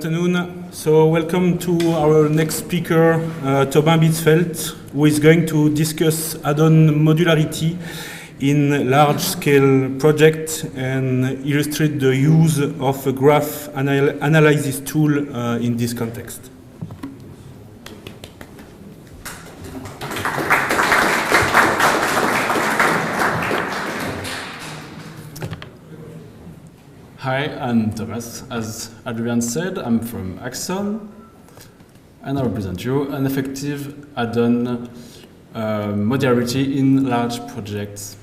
afternoon. So welcome to our next speaker, Binsfeld, who is going to discuss add-on modularity in large-scale projects and illustrate the use of a graph analysis tool in this context. Hi, I'm Thomas. As Adrian said, I'm from Axon, and I represent you an effective add-on modularity in large projects.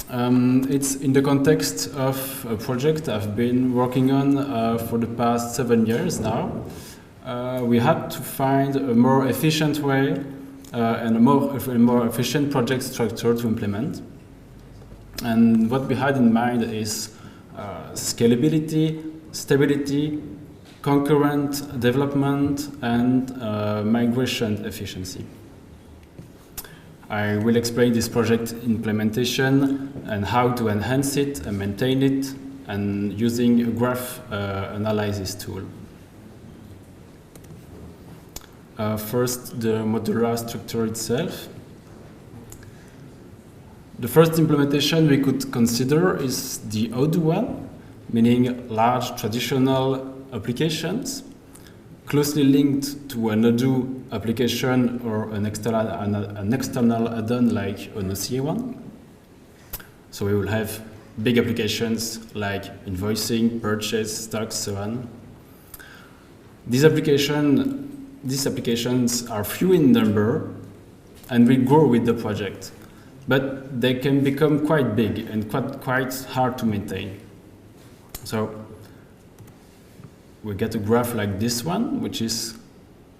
It's in the context of a project I've been working on for the past 7 years now. We had to find a more efficient way and a more efficient project structure to implement. And what we had in mind is scalability, stability, concurrent development, and migration efficiency. I will explain this project implementation and how to enhance it and maintain it, and using a graph analysis tool. First, the modular structure itself. The first implementation we could consider is the Odoo one, meaning large traditional applications closely linked to an Odoo application or an external add-on like an OCA one. So we will have big applications like invoicing, purchase, stocks, so on. These applications are few in number and will grow with the project, but they can become quite big and quite hard to maintain. So we get a graph like this one, which is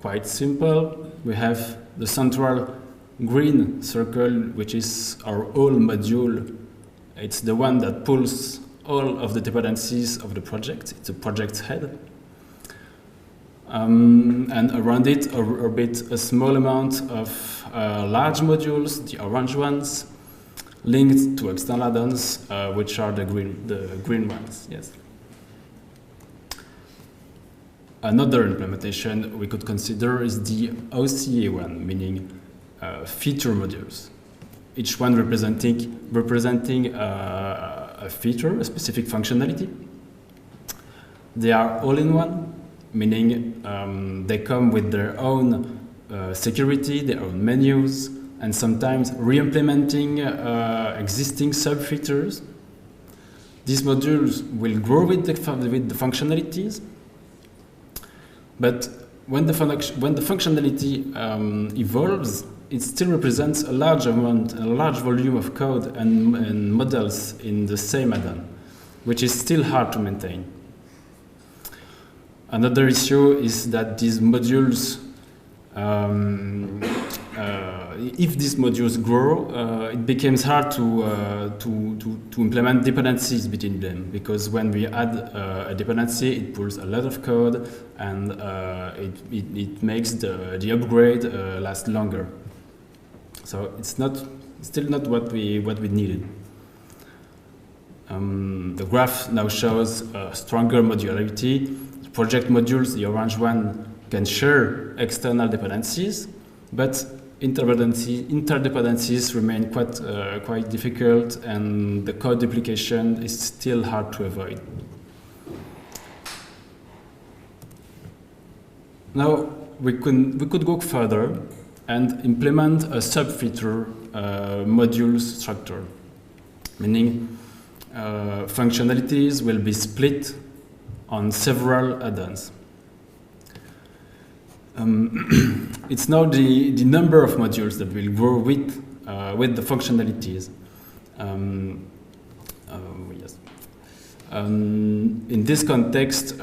quite simple. We have the central green circle, which is our whole module. It's the one that pulls all of the dependencies of the project. It's a project head. And around it orbit a small amount of large modules, the orange ones, linked to external add-ons, which are the green ones. Yes. Another implementation we could consider is the OCA one, meaning feature modules. Each one representing a feature, a specific functionality. They are all in one, meaning they come with their own security, their own menus, and sometimes re-implementing existing sub-features. These modules will grow with the functionalities, but when the functionality evolves, it still represents a large volume of code and models in the same add-on, which is still hard to maintain. Another issue is that these modules, if these modules grow, it becomes hard to implement dependencies between them, because when we add a dependency, it pulls a lot of code, and it makes the upgrade last longer. So it's still not what we needed. The graph now shows stronger modularity. Project modules, the orange one, can share external dependencies, but interdependencies remain quite difficult, and the code duplication is still hard to avoid. Now we could go further and implement a sub-feature module structure, meaning functionalities will be split on several add-ons. It's now the number of modules that will grow with the functionalities. Yes. In this context,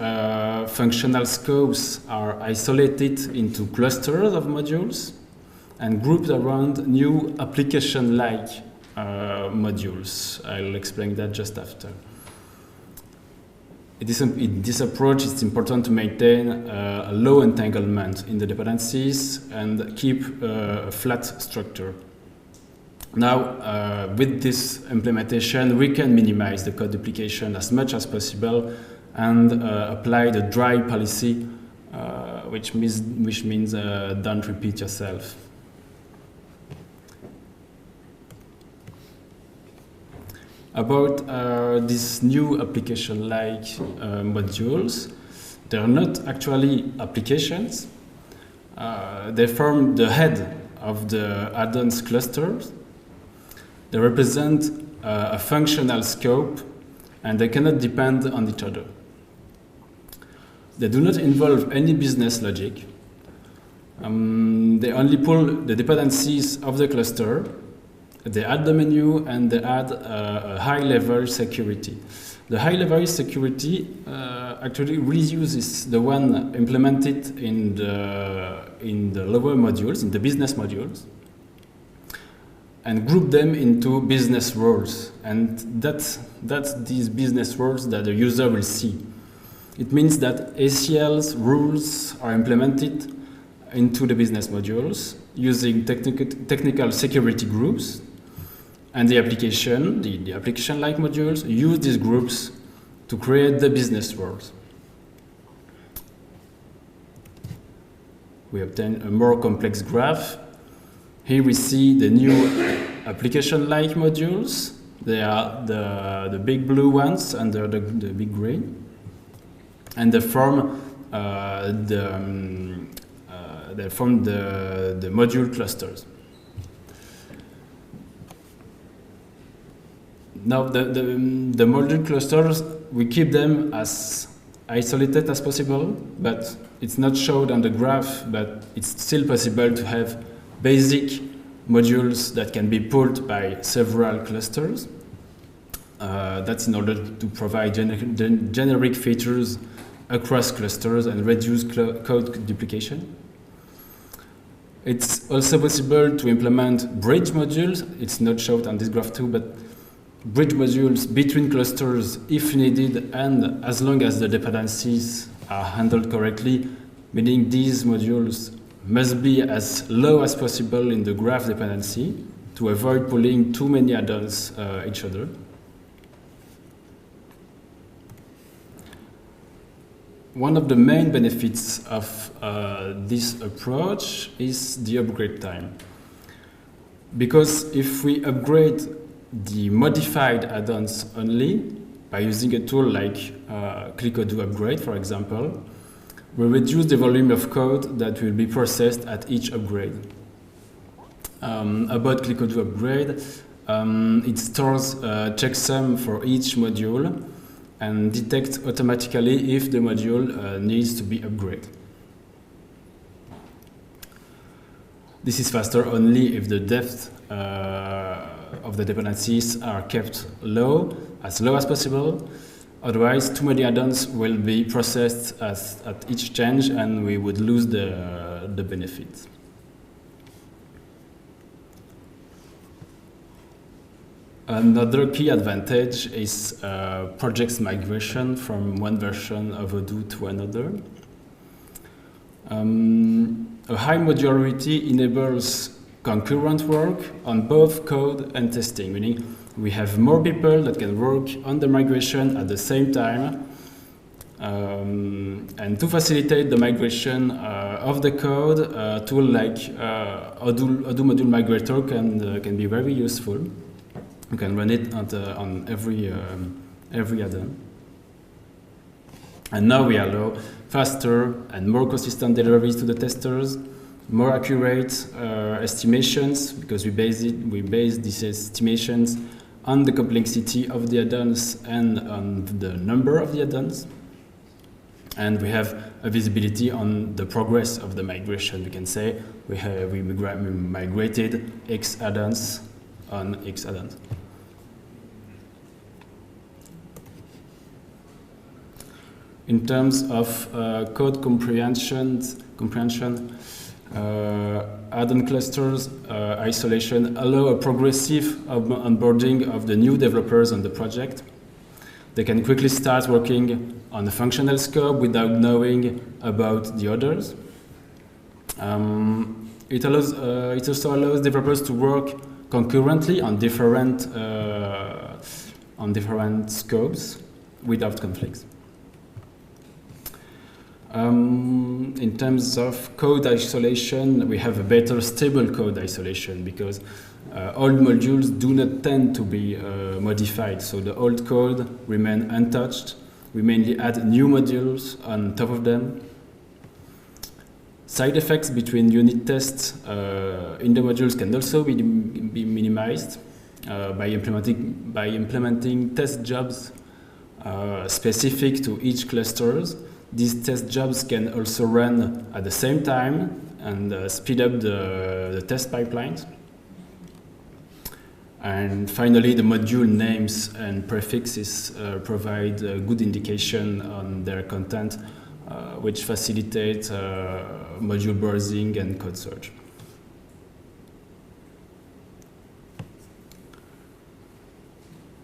functional scopes are isolated into clusters of modules and grouped around new application-like modules. I'll explain that just after. In this approach, it's important to maintain a low entanglement in the dependencies and keep a flat structure. Now, with this implementation, we can minimize the code duplication as much as possible and apply the dry policy, which means don't repeat yourself. About these new application-like modules, they are not actually applications. They form the head of the addons clusters. They represent a functional scope, and they cannot depend on each other. They do not involve any business logic. They only pull the dependencies of the cluster. They add the menu, and they add a high-level security. The high-level security actually reuses the one implemented in the lower modules, in the business modules, and group them into business roles. And that's these business roles that the user will see. It means that ACL's rules are implemented into the business modules using technical security groups, and the application-like modules use these groups to create the business roles. We obtain a more complex graph. Here we see the new application-like modules. They are the big blue ones under the big green, and they form the module clusters. Now the module clusters, we keep them as isolated as possible, but it's not showed on the graph, but it's still possible to have basic modules that can be pulled by several clusters. That's in order to provide generic features across clusters and reduce code duplication. It's also possible to implement bridge modules. It's not shown on this graph too, but bridge modules between clusters if needed, and as long as the dependencies are handled correctly, meaning these modules must be as low as possible in the graph dependency to avoid pulling too many add-ons each other. One of the main benefits of this approach is the upgrade time. Because if we upgrade the modified add-ons only by using a tool like Click Odoo Upgrade, for example, we reduce the volume of code that will be processed at each upgrade. About Click Odoo Upgrade, it stores a checksum for each module and detects automatically if the module needs to be upgraded. This is faster only if the depth of the dependencies are kept as low as possible. Otherwise, too many add-ons will be processed at each change, and we would lose the benefit. Another key advantage is projects migration from one version of Odoo to another. A high modularity enables concurrent work on both code and testing, meaning we have more people that can work on the migration at the same time. And to facilitate the migration of the code, a tool like Odoo Module Migrator can be very useful. You can run it on every add-on. And now we allow faster and more consistent deliveries to the testers, more accurate estimations, because we base these estimations on the complexity of the add-ons and on the number of the add-ons. And we have a visibility on the progress of the migration. We can say we migrated X add-ons on X add-ons. In terms of code comprehension, add-on clusters isolation allow a progressive onboarding of the new developers on the project. They can quickly start working on the functional scope without knowing about the others. It also allows developers to work concurrently on different scopes without conflicts. In terms of code isolation, we have a better stable code isolation because old modules do not tend to be modified. So the old code remain untouched. We mainly add new modules on top of them. Side effects between unit tests in the modules can also be minimized by implementing test jobs specific to each clusters. These test jobs can also run at the same time and speed up the test pipelines. And finally, the module names and prefixes provide a good indication on their content, which facilitate module browsing and code search.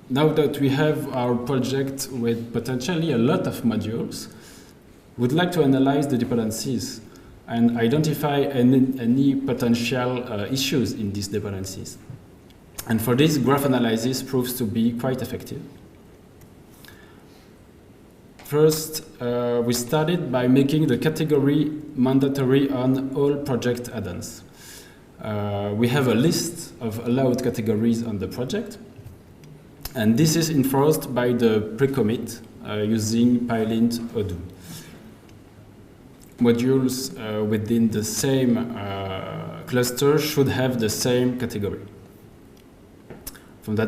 Now that we have our project with potentially a lot of modules, we'd like to analyze the dependencies and identify any potential issues in these dependencies. And for this, graph analysis proves to be quite effective. First, we started by making the category mandatory on all project add-ons. We have a list of allowed categories on the project, and this is enforced by the pre-commit using pylint Odoo. Modules within the same cluster should have the same category. And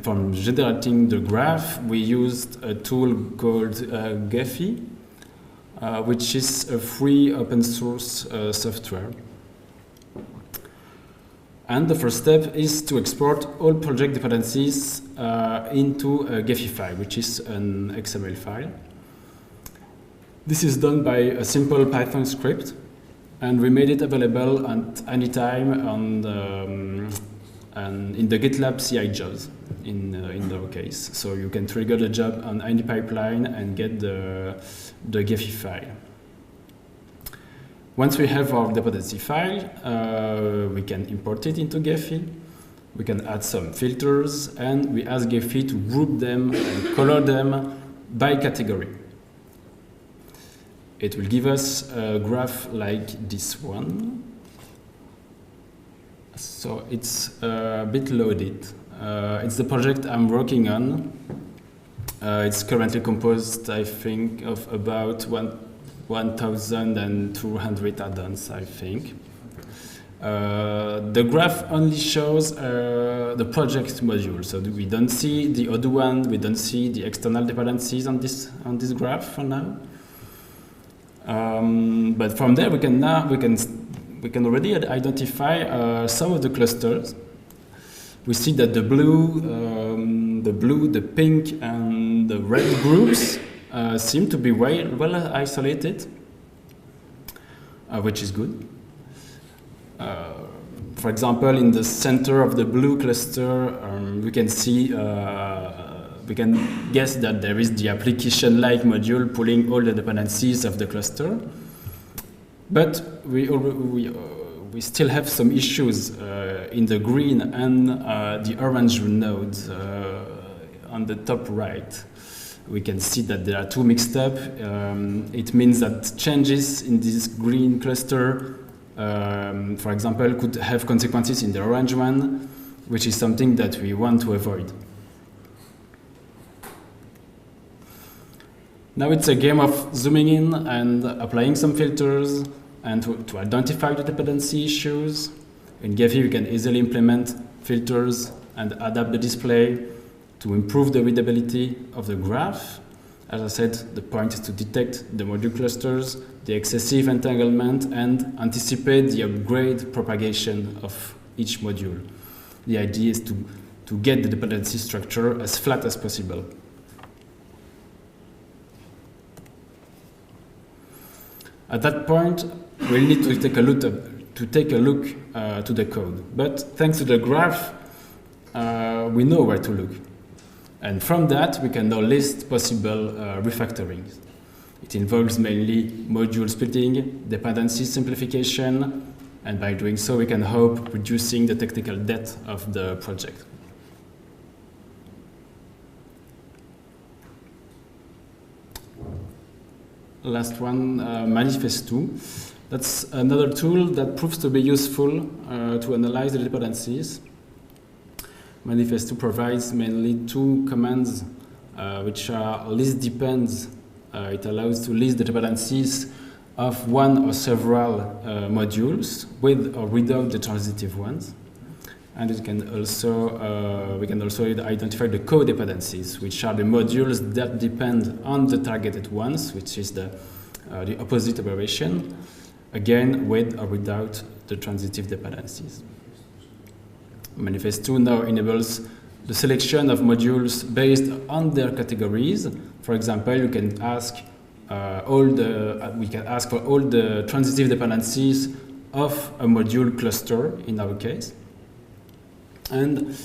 from generating the graph, we used a tool called Gephi, which is a free open source software. And the first step is to export all project dependencies into a Gephi file, which is an XML file. This is done by a simple Python script, and we made it available at any time on and in the GitLab CI jobs in our case. So you can trigger the job on any pipeline and get the Gephi file. Once we have our dependency file, we can import it into Gephi. We can add some filters, and we ask Gephi to group them and color them by category. It will give us a graph like this one. So it's a bit loaded. It's the project I'm working on. It's currently composed, I think, of about 1,200 add-ons, I think. The graph only shows the project module, so we don't see the Odoo one, we don't see the external dependencies on this graph for now. But from there, we can already identify some of the clusters. We see that the blue, the pink, and the red groups seem to be well isolated, which is good. For example, in the center of the blue cluster, we can see, we can guess that there is the application-like module pulling all the dependencies of the cluster. But we still have some issues in the green and the orange nodes on the top right. We can see that there are two mixed up. It means that changes in this green cluster, for example, could have consequences in the orange one, which is something that we want to avoid. Now it's a game of zooming in and applying some filters and to identify the dependency issues. In Gephi, we can easily implement filters and adapt the display to improve the readability of the graph. As I said, the point is to detect the module clusters, the excessive entanglement, and anticipate the upgrade propagation of each module. The idea is to get the dependency structure as flat as possible. At that point, we'll need to take a look to the code. But thanks to the graph, we know where to look. And from that, we can now list possible refactorings. It involves mainly module splitting, dependency simplification, and by doing so, we can hope reducing the technical debt of the project. last one, Manifest2. That's another tool that proves to be useful to analyze the dependencies. Manifest2 provides mainly two commands, which are list depends. It allows to list the dependencies of one or several modules with or without the transitive ones. And it can also, we can also identify the co-dependencies, which are the modules that depend on the targeted ones, which is the opposite operation, again, with or without the transitive dependencies. Manifest2 now enables the selection of modules based on their categories. For example, you can ask we can ask for all the transitive dependencies of a module cluster in our case. And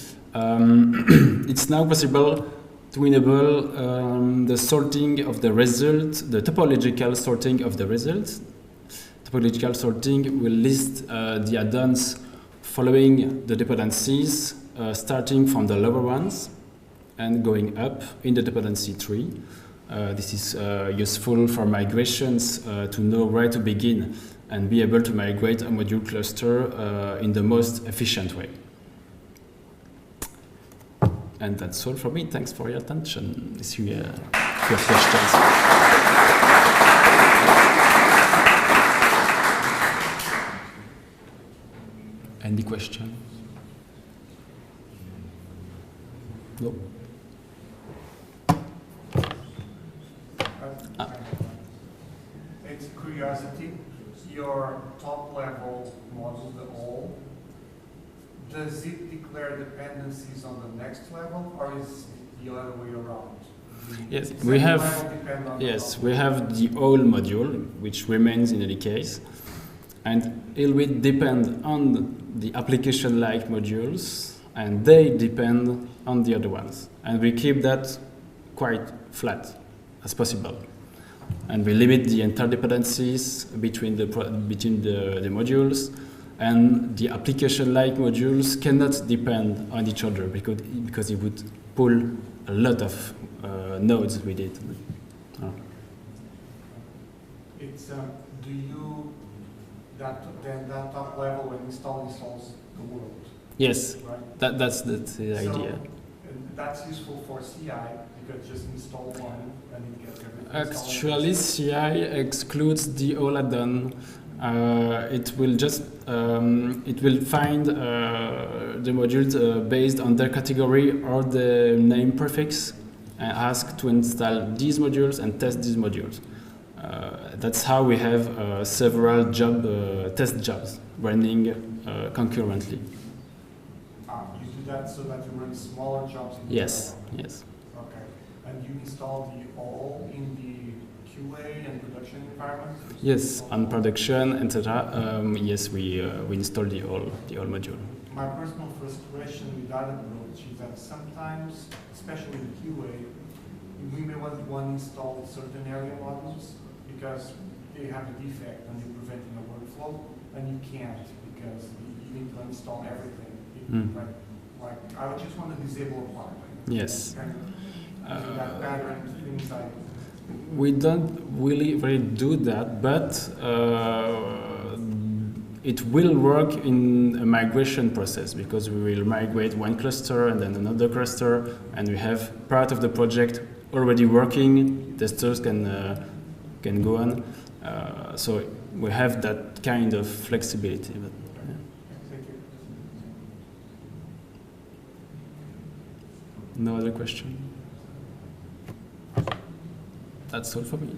it's now possible to enable the sorting of the result, the topological sorting of the results. Topological sorting will list the addons following the dependencies, starting from the lower ones and going up in the dependency tree. This is useful for migrations to know where to begin and be able to migrate a module cluster in the most efficient way. And that's all from me. Thanks for your attention. If you have questions. Any questions? No. It's curiosity. Your top level module, the all, does it declare dependencies on the next level, or is it the other way around? Yes, we have. Yes, we have the all module, which remains in any case, and it will depend on the application-like modules, and they depend on the other ones, and we keep that quite flat as possible, and we limit the interdependencies between the modules. And the application-like modules cannot depend on each other because it would pull a lot of nodes with it. It's do you that top level when installs the world? Yes, right? that's the idea. So, that's useful for CI because just install one and it gets everything. Actually, CI excludes the all add-on. It will just it will find the modules based on their category or the name prefix and ask to install these modules and test these modules. That's how we have several test jobs running concurrently. You do that so that you run smaller jobs in Yes, parallel. yes. Okay. And you install the all in the QA and production environment? Yes, on production, etc. Yes, we install the all module. My personal frustration with that approach is that sometimes, especially in QA, we may want to install certain area modules because they have a defect and they're preventing a workflow, and you can't because you need to install everything. Like I would just want to disable a part. Yes. Kind of that pattern, things like. We don't really do that, but it will work in a migration process because we will migrate one cluster and then another cluster, and we have part of the project already working. Testers can go on, so we have that kind of flexibility. But, yeah. Thank you. No other question? That's all for me.